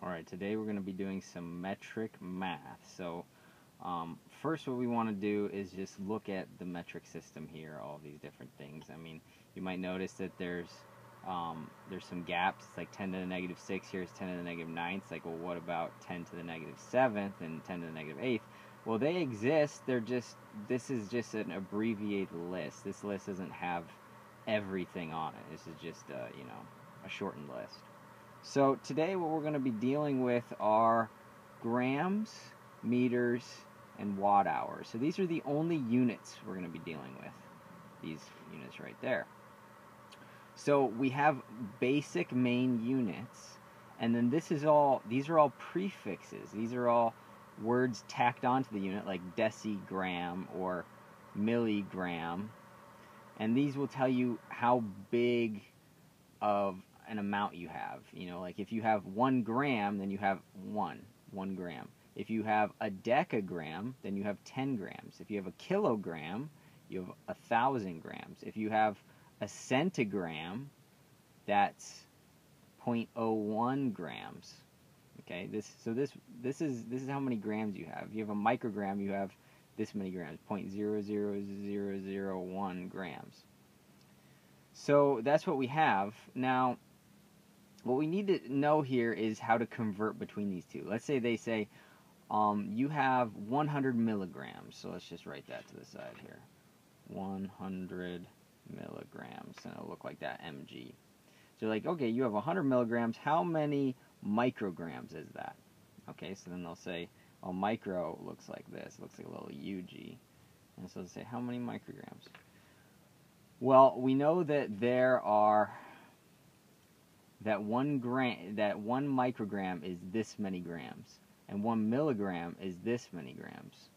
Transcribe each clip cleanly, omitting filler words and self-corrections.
Alright, today we're going to be doing some metric math. First what we want to do is just look at the metric system here, all these different things. I mean, you might notice that there's some gaps. It's like 10 to the negative 6, here's 10 to the negative 9th. It's like, well, what about 10 to the negative 7th and 10 to the negative 8th? Well, they exist, this is just an abbreviated list. This list doesn't have everything on it. This is just, a shortened list. So today what we're going to be dealing with are grams, meters, and watt hours. So these are the only units we're going to be dealing with, these units right there. So we have basic main units, and then these are all prefixes. These are all words tacked onto the unit, like decigram or milligram, and these will tell you how big of an amount you have. Like if you have 1 gram, then you have 1 gram. If you have a decagram, then you have 10 grams. If you have a kilogram, you have 1,000 grams. If you have a centigram, that's 0.01 grams. Okay, this is how many grams you have. If you have a microgram, you have this many grams, 0.00001 grams. So that's what we have. Now, what we need to know here is how to convert between these two. Let's say they say you have 100 milligrams. So let's just write that to the side here. 100 milligrams, and it'll look like that, mg. So like, okay, you have 100 milligrams. How many micrograms is that? Okay, so then they'll say, oh, micro looks like this. It looks like a little UG. And so they'll say, how many micrograms? Well, we know that that 1 microgram is this many grams, and 1 milligram is this many grams,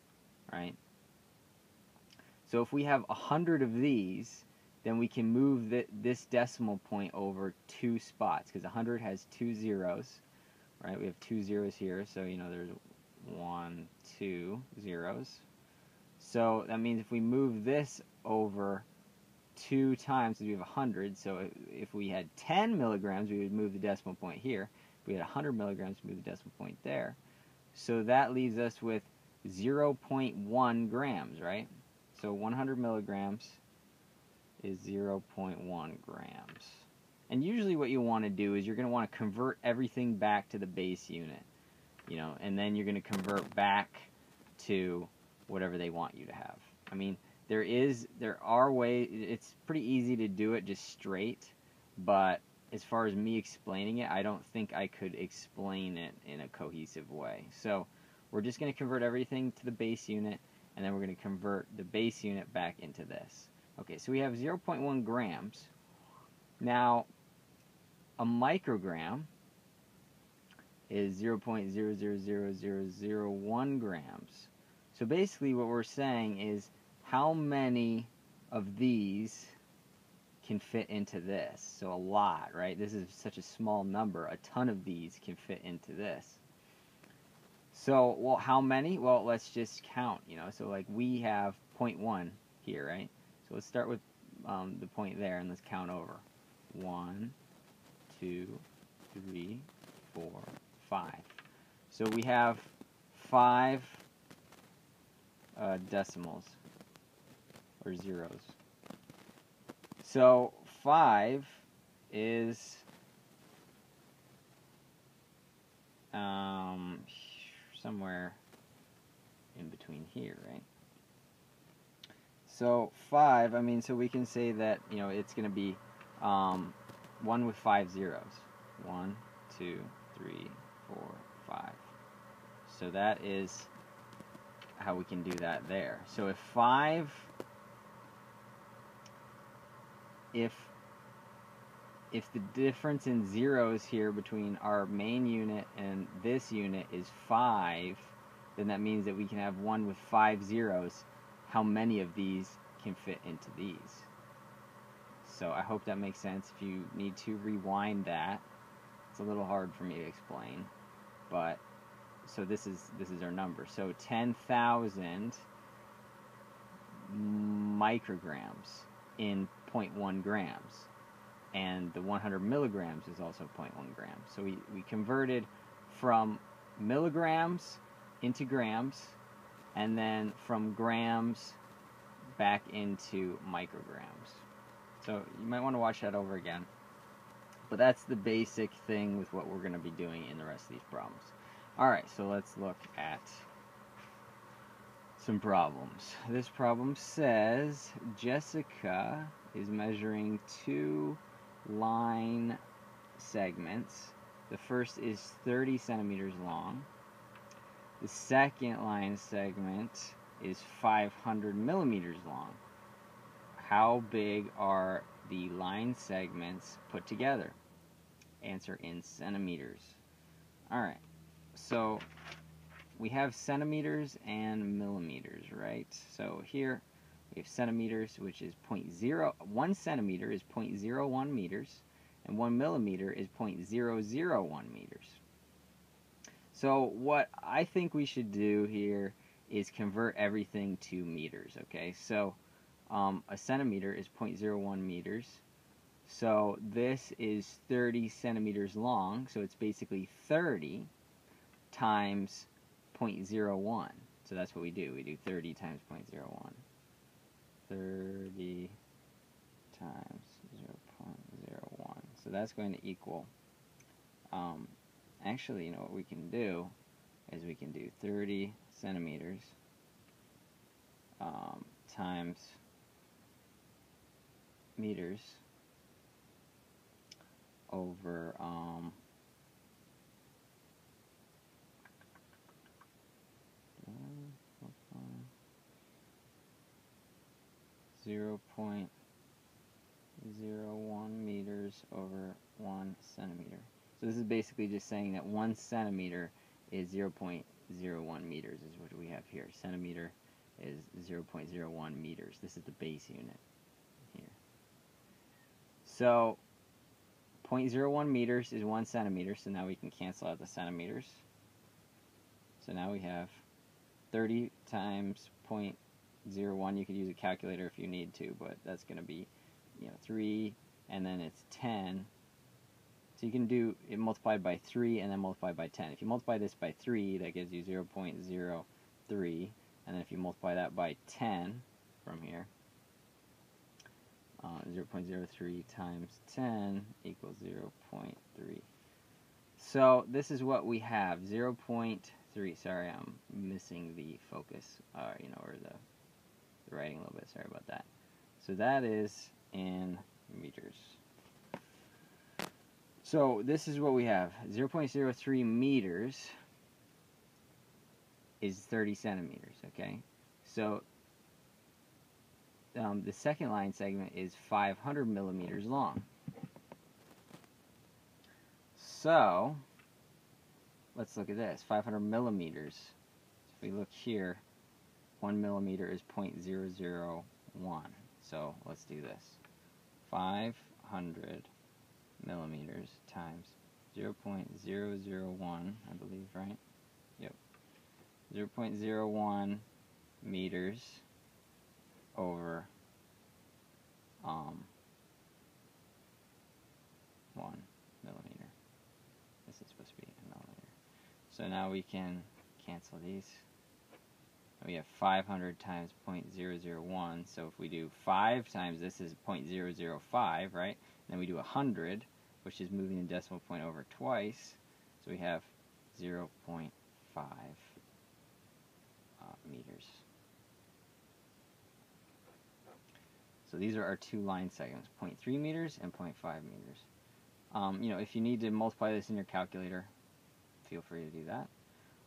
right? So if we have 100 of these, then we can move this decimal point over 2 spots, because 100 has 2 zeros, right? We have 2 zeros here, so there's 1, 2 zeros. So that means if we move this over 2 times, we have 100. So if we had 10 milligrams, we would move the decimal point here. If we had 100 milligrams, we move the decimal point there. So that leaves us with 0.1 grams, right? So 100 milligrams is 0.1 grams. And usually what you want to do is you're going to want to convert everything back to the base unit, and then you're going to convert back to whatever they want you to have. I mean, there are ways. It's pretty easy to do it just straight, but as far as me explaining it, I don't think I could explain it in a cohesive way. So we're just going to convert everything to the base unit, and then we're going to convert the base unit back into this. Okay, so we have 0.1 grams. Now, a microgram is 0.000001 grams. So basically what we're saying is how many of these can fit into this. So a lot, right? This is such a small number. A ton of these can fit into this. So, well, how many? Well, let's just count, So like we have 0.1 here, right? So let's start with the point there, and let's count over. 1, 2, 3, 4, 5. So we have 5 decimals, or zeros. So 5 is somewhere in between here, right? So 5, so we can say that, it's going to be 1 with 5 zeros. 1, 2, 3, 4, 5. So that is how we can do that there. So if the difference in zeros here between our main unit and this unit is 5, then that means that we can have 1 with 5 zeros. How many of these can fit into these? So I hope that makes sense. If you need to rewind that, it's a little hard for me to explain, but so this is our number. So 10,000 micrograms in 0.1 grams, and the 100 milligrams is also 0.1 grams. So we converted from milligrams into grams, and then from grams back into micrograms. So you might want to watch that over again. But that's the basic thing with what we're going to be doing in the rest of these problems. Alright, so let's look at some problems. This problem says Jessica is measuring 2 line segments. The first is 30 centimeters long. The second line segment is 500 millimeters long. How big are the line segments put together? Answer in centimeters. Alright, so we have centimeters and millimeters, right? So here we have centimeters, which is 1 centimeter is 0.01 meters, and 1 millimeter is 0.001 meters. So what I think we should do here is convert everything to meters, okay? So a centimeter is 0.01 meters. So this is 30 centimeters long, so it's basically 30 times 0.01. So that's what we do. We do 30 times 0.01. 30 times 0.01. So that's going to equal, actually, you know what we can do is we can do 30 centimeters times meters over 0.01 meters over 1 centimeter. So this is basically just saying that 1 centimeter is 0.01 meters is what we have here. Centimeter is 0.01 meters. This is the base unit here. So 0.01 meters is 1 centimeter, so now we can cancel out the centimeters. So now we have 30 times 0.01. You could use a calculator if you need to, but that's going to be, 3, and then it's 10. So you can do it multiplied by 3 and then multiplied by 10. If you multiply this by 3, that gives you 0.03, and then if you multiply that by 10 from here, 0.03 times 10 equals 0.3. So this is what we have, 0.3. Sorry, I'm missing the focus, or the writing a little bit. Sorry about that. So that is in meters. So this is what we have. 0.03 meters is 30 centimeters, okay? So the second line segment is 500 millimeters long. So let's look at this. 500 millimeters. If we look here, 1 millimeter is 0.001. So let's do this. 500 millimeters times 0.001, I believe, right? Yep. 0.01 meters over 1 millimeter. This is supposed to be a millimeter. So now we can cancel these. We have 500 times 0.001, so if we do 5 times this is 0.005, right? And then we do 100, which is moving the decimal point over twice, so we have 0.5 meters. So these are our 2 line segments, 0.3 meters and 0.5 meters. If you need to multiply this in your calculator, feel free to do that.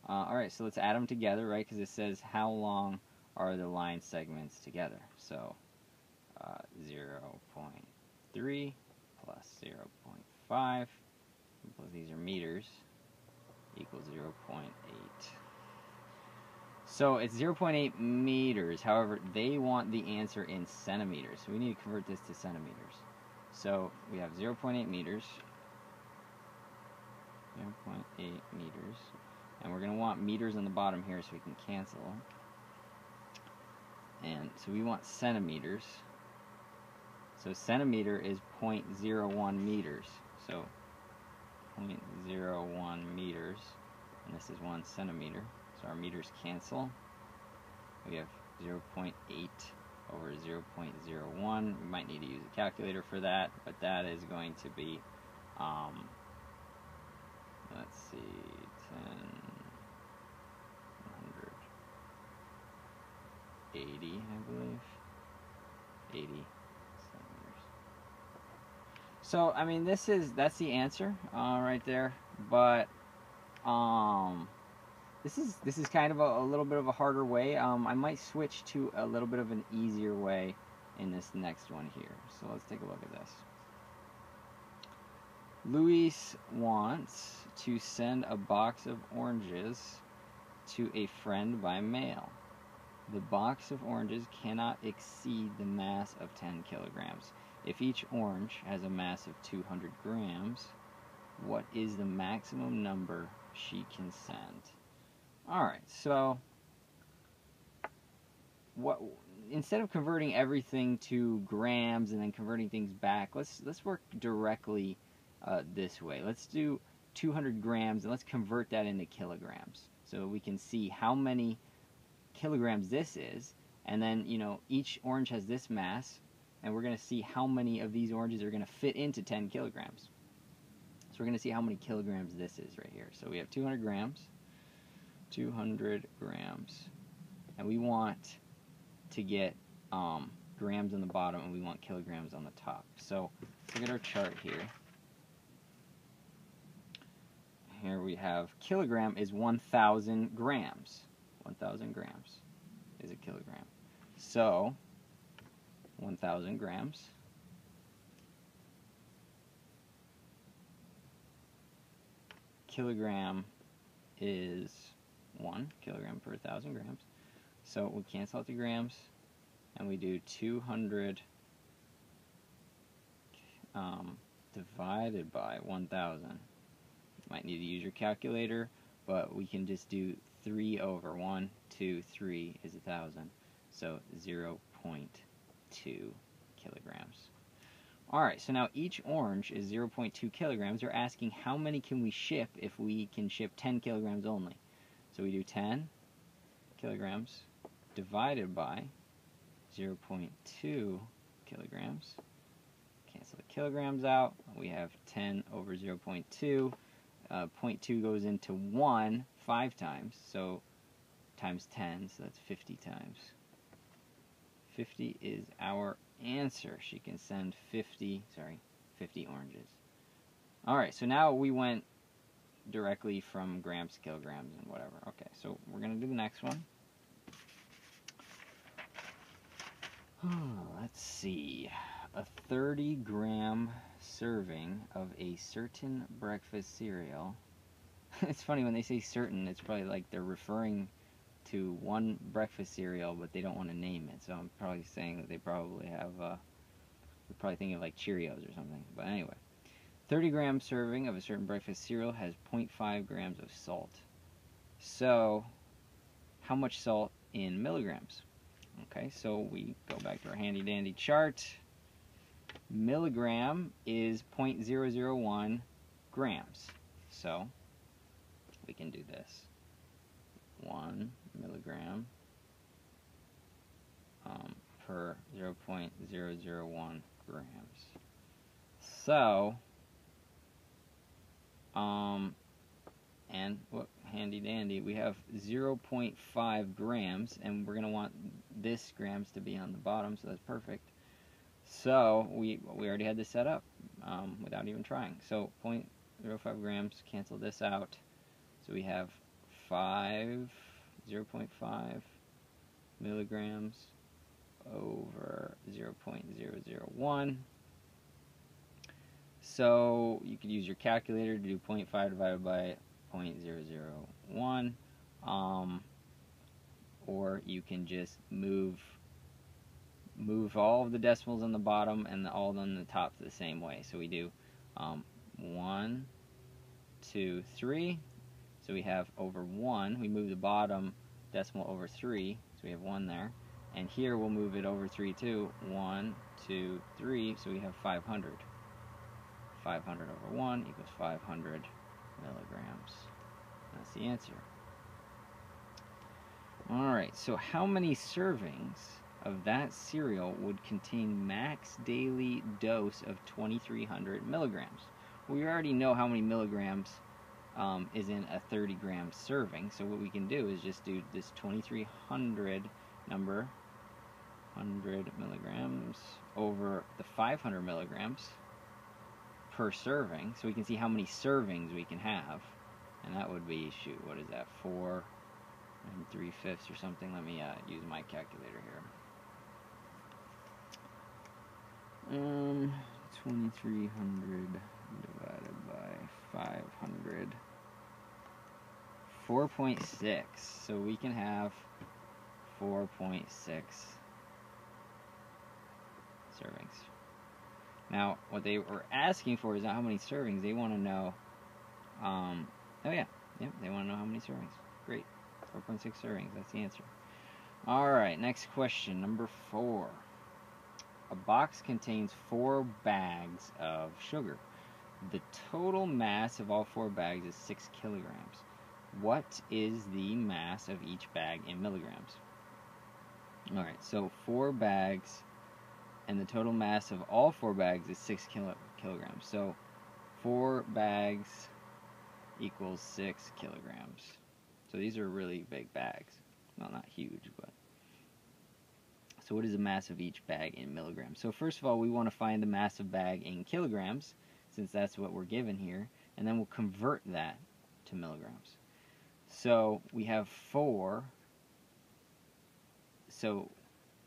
Alright, so let's add them together, right, because it says how long are the line segments together. So 0.3 plus 0.5, these are meters, equals 0.8. So it's 0.8 meters, however, they want the answer in centimeters, so we need to convert this to centimeters. So we have 0.8 meters, 0.8 meters, and we're going to want meters on the bottom here so we can cancel. And so we want centimeters. So centimeter is 0.01 meters. So 0.01 meters, and this is 1 centimeter. So our meters cancel. We have 0.8 over 0.01. We might need to use a calculator for that, but that is going to be, let's see, 10, 180, I believe. 80 centimeters. So, I mean, that's the answer right there, but this is kind of a little bit of a harder way. I might switch to a little bit of an easier way in this next one here. So let's take a look at this. Luis wants to send a box of oranges to a friend by mail. The box of oranges cannot exceed the mass of 10 kilograms. If each orange has a mass of 200 grams, what is the maximum number she can send? Alright, so instead of converting everything to grams and then converting things back, let's work directly this way. Let's do 200 grams and let's convert that into kilograms so we can see how many kilograms this is, and then, you know, each orange has this mass, and we're going to see how many of these oranges are going to fit into 10 kilograms. So we're going to see how many kilograms this is right here. So we have 200 grams, and we want to get grams on the bottom, and we want kilograms on the top. So look at our chart here. Here we have kilogram is 1,000 grams. 1,000 grams is a kilogram. So 1,000 grams kilogram is 1 kilogram per 1,000 grams. So we cancel out the grams and we do 200 divided by 1,000. Might need to use your calculator, but we can just do 3 over 1, 2, 3 is 1,000. So 0.2 kilograms. Alright, so now each orange is 0.2 kilograms. They're asking how many can we ship if we can ship 10 kilograms only. So we do 10 kilograms divided by 0.2 kilograms. Cancel the kilograms out. We have 10 over 0.2. 0.2 goes into 1 5 times, so times 10, so that's 50 times. 50 is our answer. She can send 50 oranges. Alright, so now we went directly from grams to kilograms and whatever. Okay, so we're going to do the next one. Let's see. A 30-gram serving of a certain breakfast cereal. It's funny when they say certain, it's probably like they're referring to one breakfast cereal, but they don't want to name it. So I'm probably saying that they probably have, they're probably thinking of like Cheerios or something. But anyway, 30-gram serving of a certain breakfast cereal has 0.5 grams of salt. So how much salt in milligrams? Okay, so we go back to our handy dandy chart. Milligram is 0.001 grams. So we can do this. 1 milligram per 0.001 grams. So, and what handy dandy, we have 0.5 grams, and we're going to want this grams to be on the bottom, so that's perfect. So we already had this set up without even trying. So 0.05 grams, cancel this out. So we have 0.5 milligrams over 0.001. So you could use your calculator to do 0.5 divided by 0.001, or you can just move all of the decimals on the bottom and all on the top the same way. So we do 1, 2, 3. So we have over 1. We move the bottom decimal over 3. So we have 1 there. And here we'll move it over 3 too. 1, 2, 3. So we have 500. 500 over 1 equals 500 milligrams. That's the answer. Alright, so how many servings of that cereal would contain max daily dose of 2300 milligrams? We already know how many milligrams is in a 30-gram serving, so what we can do is just do this 2300 number, 100 milligrams, over the 500 milligrams per serving, so we can see how many servings we can have. And that would be, shoot, what is that, 4 3/5 or something? Let me use my calculator here. 2300 divided by 500, 4.6. So we can have 4.6 servings. Now, what they were asking for is not how many servings. They want to know, oh yeah, they want to know how many servings. Great, 4.6 servings, that's the answer. Alright, next question, number 4. A box contains 4 bags of sugar. The total mass of all 4 bags is 6 kilograms. What is the mass of each bag in milligrams? Alright, so 4 bags, and the total mass of all 4 bags is 6 kilograms. So 4 bags equals 6 kilograms. So these are really big bags. Well, not huge, but. So what is the mass of each bag in milligrams? So first of all, we want to find the mass of bag in kilograms, since that's what we're given here, and then we'll convert that to milligrams. So we have 4, so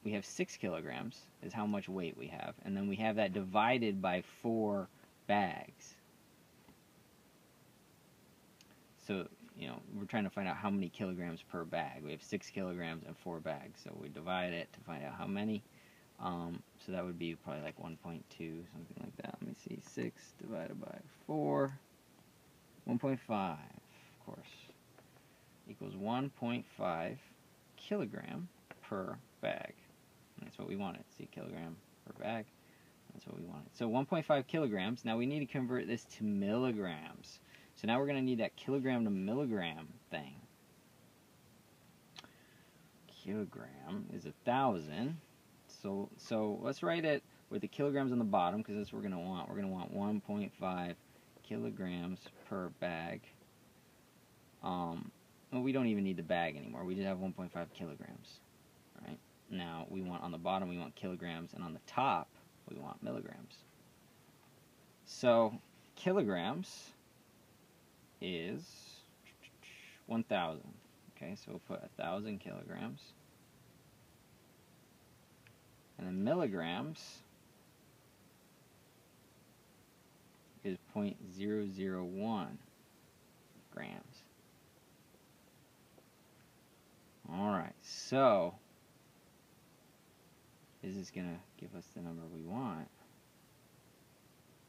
we have 6 kilograms is how much weight we have, and then we have that divided by 4 bags. So, you know, we're trying to find out how many kilograms per bag. We have 6 kilograms and 4 bags, so we divide it to find out how many. So that would be probably like 1.2, something like that. Let me see, 6 divided by 4, 1.5, of course, equals 1.5 kilogram per bag. And that's what we wanted. See, kilogram per bag. That's what we wanted. So 1.5 kilograms. Now we need to convert this to milligrams. So now we're going to need that kilogram to milligram thing. Kilogram is 1,000. So let's write it with the kilograms on the bottom, because that's what we're going to want. We're going to want 1.5 kilograms per bag. Well, we don't even need the bag anymore. We just have 1.5 kilograms. Right? Now we want on the bottom we want kilograms, and on the top we want milligrams. So kilograms is 1,000. Okay, so we'll put 1,000 kilograms. And then milligrams is 0.001 grams. Alright, so is this going to give us the number we want?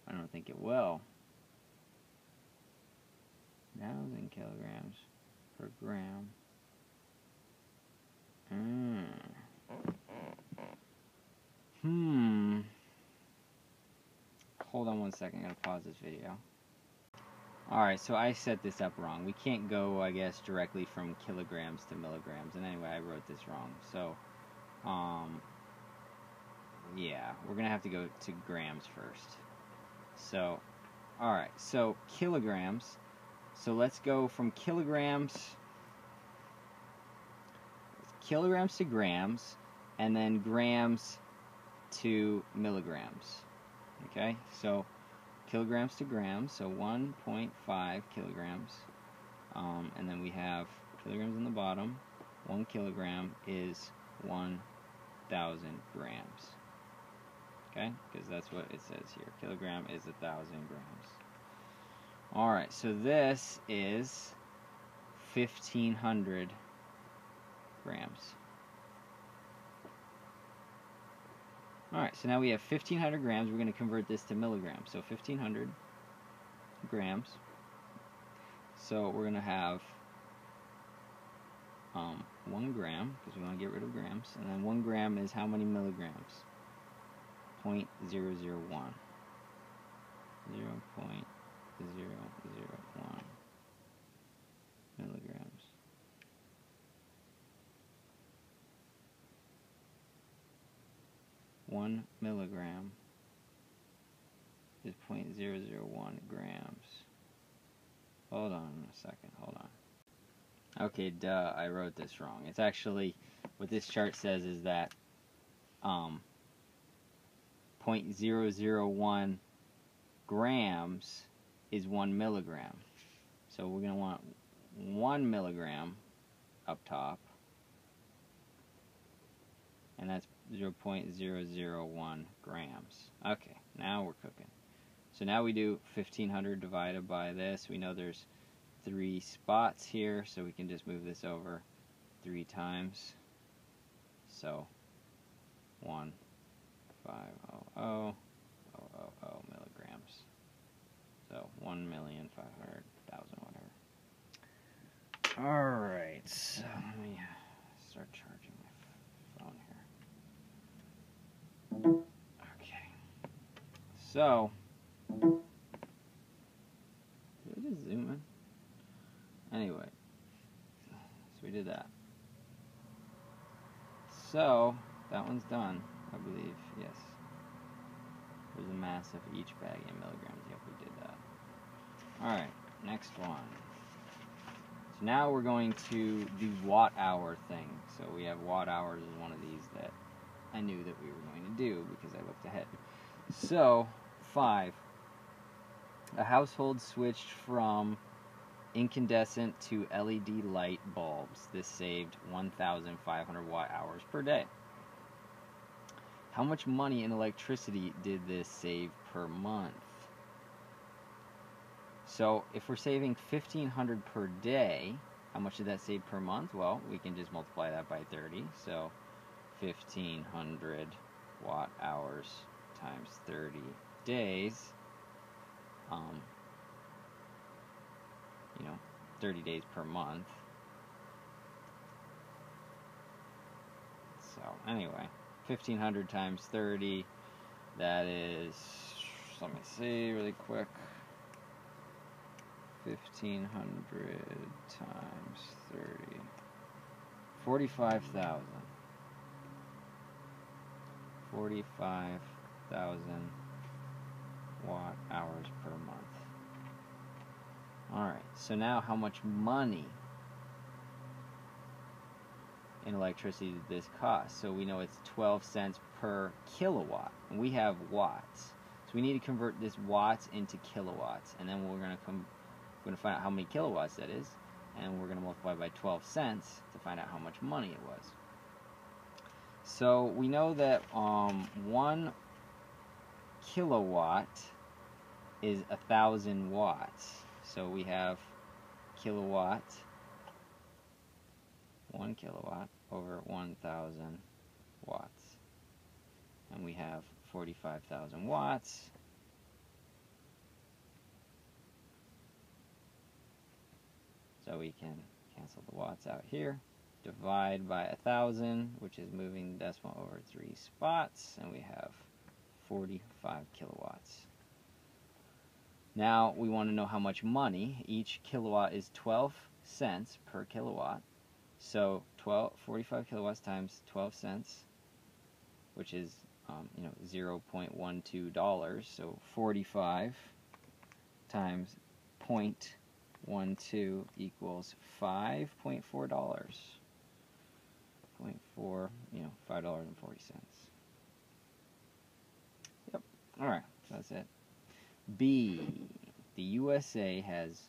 I don't think it will. 1,000 kilograms per gram. Hold on one second, I'm going to pause this video. Alright, so I set this up wrong. We can't go, I guess, directly from kilograms to milligrams. And anyway, I wrote this wrong. So, yeah, we're going to have to go to grams first. So, alright, so kilograms. So let's go from kilograms to grams, and then grams to milligrams. Okay, so kilograms to grams, so 1.5 kilograms, and then we have kilograms on the bottom. 1 kilogram is 1,000 grams. Okay, because that's what it says here. Kilogram is 1,000 grams. Alright, so this is 1,500 grams. Alright, so now we have 1,500 grams. We're going to convert this to milligrams. So 1,500 grams. So we're going to have 1 gram, because we want to get rid of grams. And then 1 gram is how many milligrams? 0.001. 0.001 milligrams. One milligram is 0.001 grams. Hold on a second, hold on. Okay, duh, I wrote this wrong. It's actually, what this chart says is that 0.001 grams is 1 milligram. So we're going to want 1 milligram up top, and that's 0.001 grams. Okay, now we're cooking. So now we do 1500 divided by this. We know there's 3 spots here, so we can just move this over 3 times. So 1,500,000 milligrams. So 1,500,000, whatever. Alright, so let me start charging my phone here. Okay. So, did I just zoom in? Anyway, so we did that. So, that one's done, I believe, yes. There's a mass of each bag in milligrams. Yep, we did that. Alright, next one. So now we're going to do watt hour thing. So we have watt hours as one of these that I knew that we were going to do because I looked ahead. So, 5. A household switched from incandescent to LED light bulbs. This saved 1,500 watt hours per day. How much money in electricity did this save per month? So if we're saving 1,500 per day, how much did that save per month? Well, we can just multiply that by 30. So 1,500 watt hours times 30 days. 30 days per month. So anyway, 1,500 times 30, that is, let me see really quick, 1,500 times 30, 45,000. 45,000 watt hours per month. Alright, so now how much money in electricity did this cost? So we know it's 12 cents per kilowatt, and we have watts. So we need to convert this watts into kilowatts, and then we're going to find out how many kilowatts that is, and we're going to multiply by 12 cents to find out how much money it was. So we know that 1 kilowatt is 1,000 watts. So we have kilowatt, 1 kilowatt over 1,000 watts. And we have 45,000 watts. So we can cancel the watts out here. Divide by 1,000, which is moving the decimal over 3 spots, and we have 45 kilowatts. Now we want to know how much money. Each kilowatt is 12 cents per kilowatt. So 45 kilowatts times 12 cents, which is $0.12. So 45 times 0.12 equals $5.4. $5.40. Yep. All right. So that's it. B. The USA has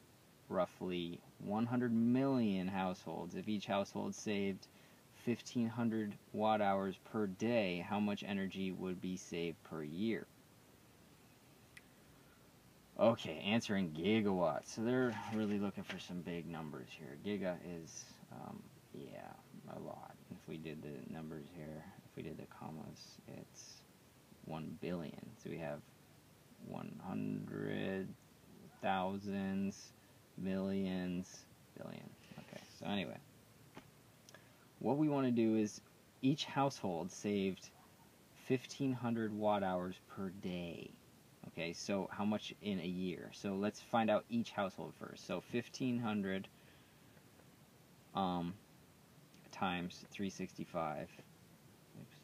roughly 100 million households. If each household saved 1,500 watt hours per day, how much energy would be saved per year? Okay, answering gigawatts. So they're really looking for some big numbers here. Giga is, yeah, a lot. If we did the numbers here, if we did the commas, it's 1 billion. So we have 100, thousands, millions, billion. Okay, so anyway, what we want to do is each household saved 1,500 watt hours per day. Okay, so how much in a year? So let's find out each household first. So 1,500 times 365. Oops,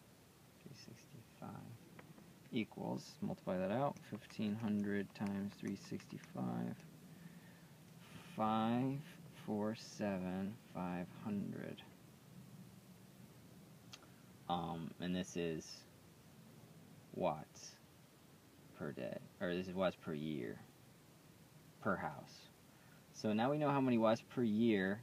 365 equals, multiply that out, 1,500 times 365, 547,500. And this is watts per day, or this is watts per year, per house. So now we know how many watts per year.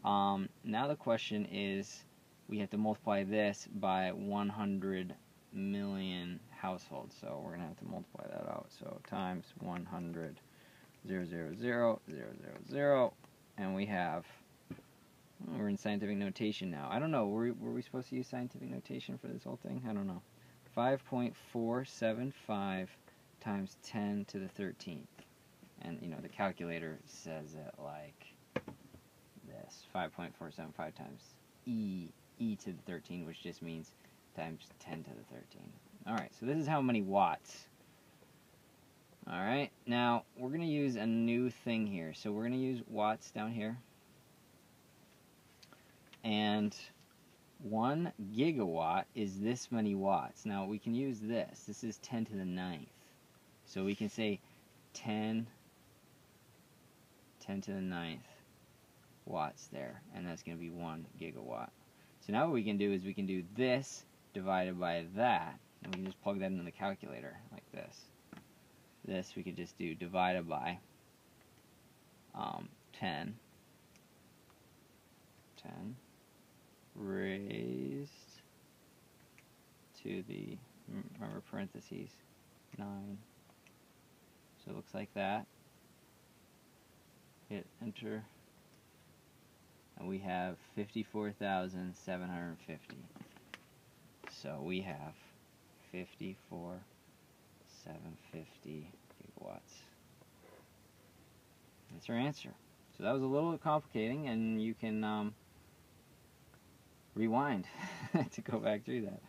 Now the question is, we have to multiply this by 100 million households. So we're going to have to multiply that out. So times 100, 0, 0, 0, 0, 0, 0, and we have, we're in scientific notation now. I don't know, were we supposed to use scientific notation for this whole thing? I don't know. 5.475 times 10 to the 13th. And, you know, the calculator says it like this. 5.475 times e to the 13, which just means times 10 to the 13. Alright, so this is how many watts. Alright, now we're going to use a new thing here. So we're going to use watts down here. And 1 gigawatt is this many watts. Now we can use this. This is 10 to the 9th. So we can say 10 to the 9th watts there. And that's going to be 1 gigawatt. So now what we can do is we can do this divided by that. And we can just plug that into the calculator like this. This we could just do divided by 10 raised to the, remember parentheses, 9. So it looks like that. Hit enter. And we have 54,750. So we have 54,750 gigawatts. That's our answer. So that was a little complicating, and you can rewind to go back through that.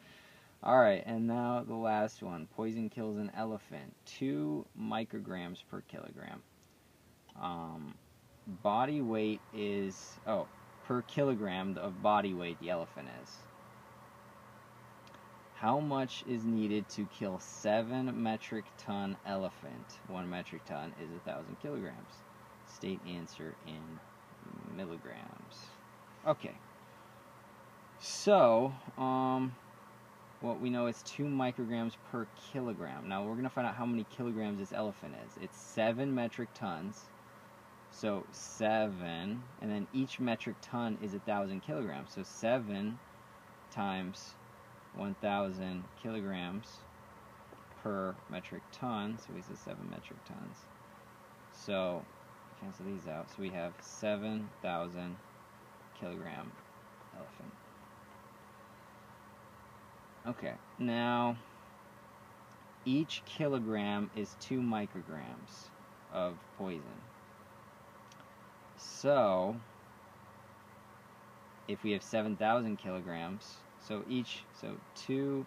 Alright, and now the last one. Poison kills an elephant. 2 micrograms per kilogram. Body weight is, per kilogram of body weight the elephant is. How much is needed to kill 7 metric ton elephant? 1 metric ton is 1,000 kilograms. State answer in milligrams. Okay. So, what we know is 2 micrograms per kilogram. Now we're going to find out how many kilograms this elephant is. It's 7 metric tons. So 7, and then each metric ton is 1,000 kilograms. So 7 times 1,000 kilograms per metric ton. So we said 7 metric tons. So cancel these out. So we have 7,000 kilogram elephant. Okay, now each kilogram is 2 micrograms of poison. So if we have 7,000 kilograms, so 2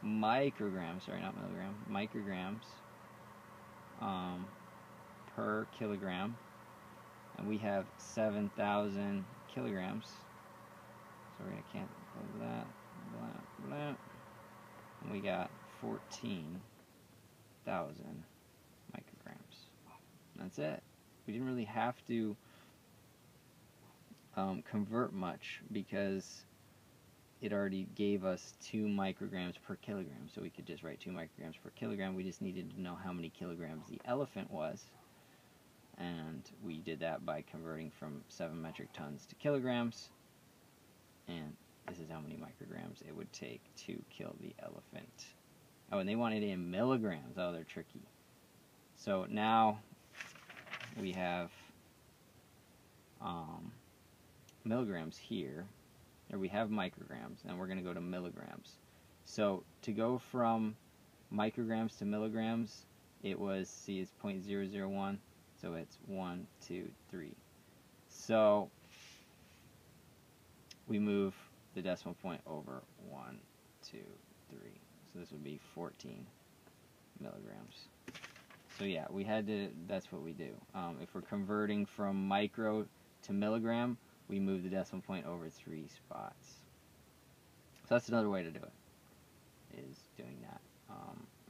micrograms, sorry, not milligram, micrograms per kilogram, and we have 7,000 kilograms. So we're going to cancel that, blah, blah, and we got 14,000 micrograms. That's it. We didn't really have to convert much because it already gave us 2 micrograms per kilogram, so we could just write 2 micrograms per kilogram. We just needed to know how many kilograms the elephant was, and we did that by converting from 7 metric tons to kilograms, and this is how many micrograms it would take to kill the elephant. Oh, and they wanted it in milligrams. Oh, they're tricky. So now we have milligrams here, or we have micrograms, and we're going to go to milligrams. So to go from micrograms to milligrams, it was, see, it's 0.001, so it's 1, 2, 3. So we move the decimal point over 1, 2, 3. So this would be 14 milligrams. So yeah, we had to, that's what we do. If we're converting from micro to milligram, we move the decimal point over 3 spots. So that's another way to do it, is doing that.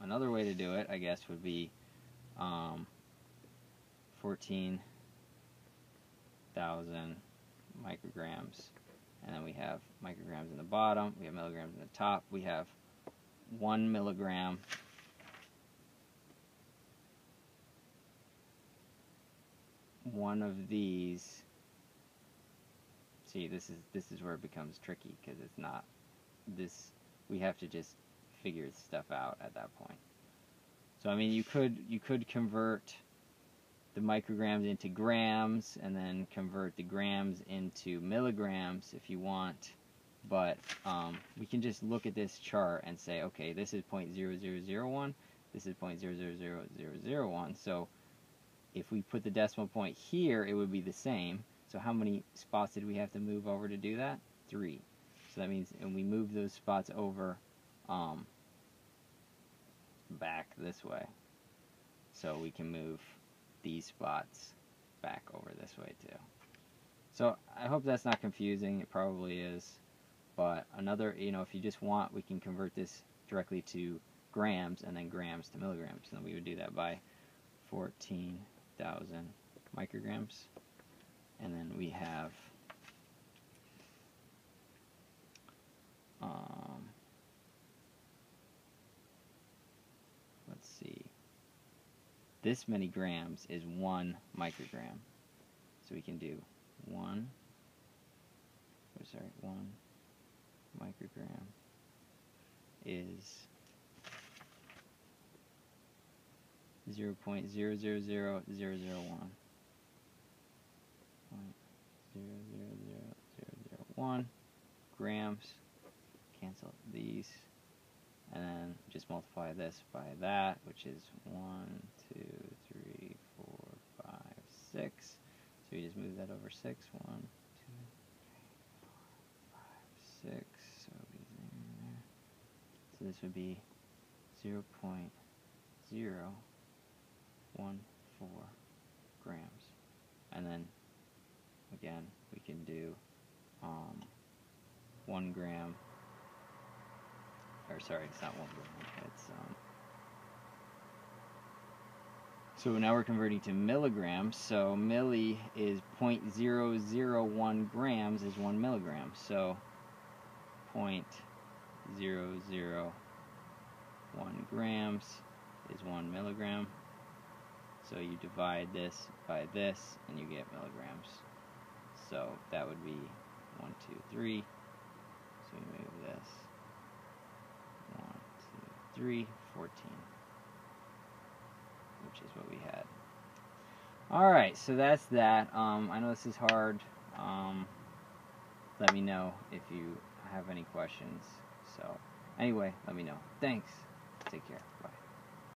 Another way to do it, I guess, would be 14,000 micrograms, and then we have micrograms in the bottom, we have milligrams in the top, we have 1 milligram one of these. See, this is where it becomes tricky, because it's not this, we have to just figure stuff out at that point. So I mean, you could convert the micrograms into grams and then convert the grams into milligrams if you want, but we can just look at this chart and say, okay, this is 0.0001, this is 0.000001, so if we put the decimal point here, it would be the same. So how many spots did we have to move over to do that? 3. So that means, and we move those spots over back this way. So we can move these spots back over this way too. So I hope that's not confusing. It probably is. But another, if you just want, we can convert this directly to grams and then grams to milligrams. And we would do that by 14,000 micrograms. And then we have let's see, this many grams is 1 microgram. So we can do 1 microgram is 0.000001. 0.000001 grams. Cancel these, and then just multiply this by that, which is 1, 2, 3, 4, 5, 6. So you just move that over 6. 1, 2, 3, 4, 5, 6. So it'll be there. So this would be 0.014 grams, and then again we can do 1 gram, or sorry, it's not 1 gram, it's so now we're converting to milligrams. So milli is 0.001 grams is 1 milligram. So 0.001 grams is 1 milligram. So you divide this by this and you get milligrams. So that would be 1, 2, 3. So we move this 1, 2, 3, 14, which is what we had. Alright, so that's that. I know this is hard. Let me know if you have any questions. So anyway, let me know. Thanks. Take care. Bye.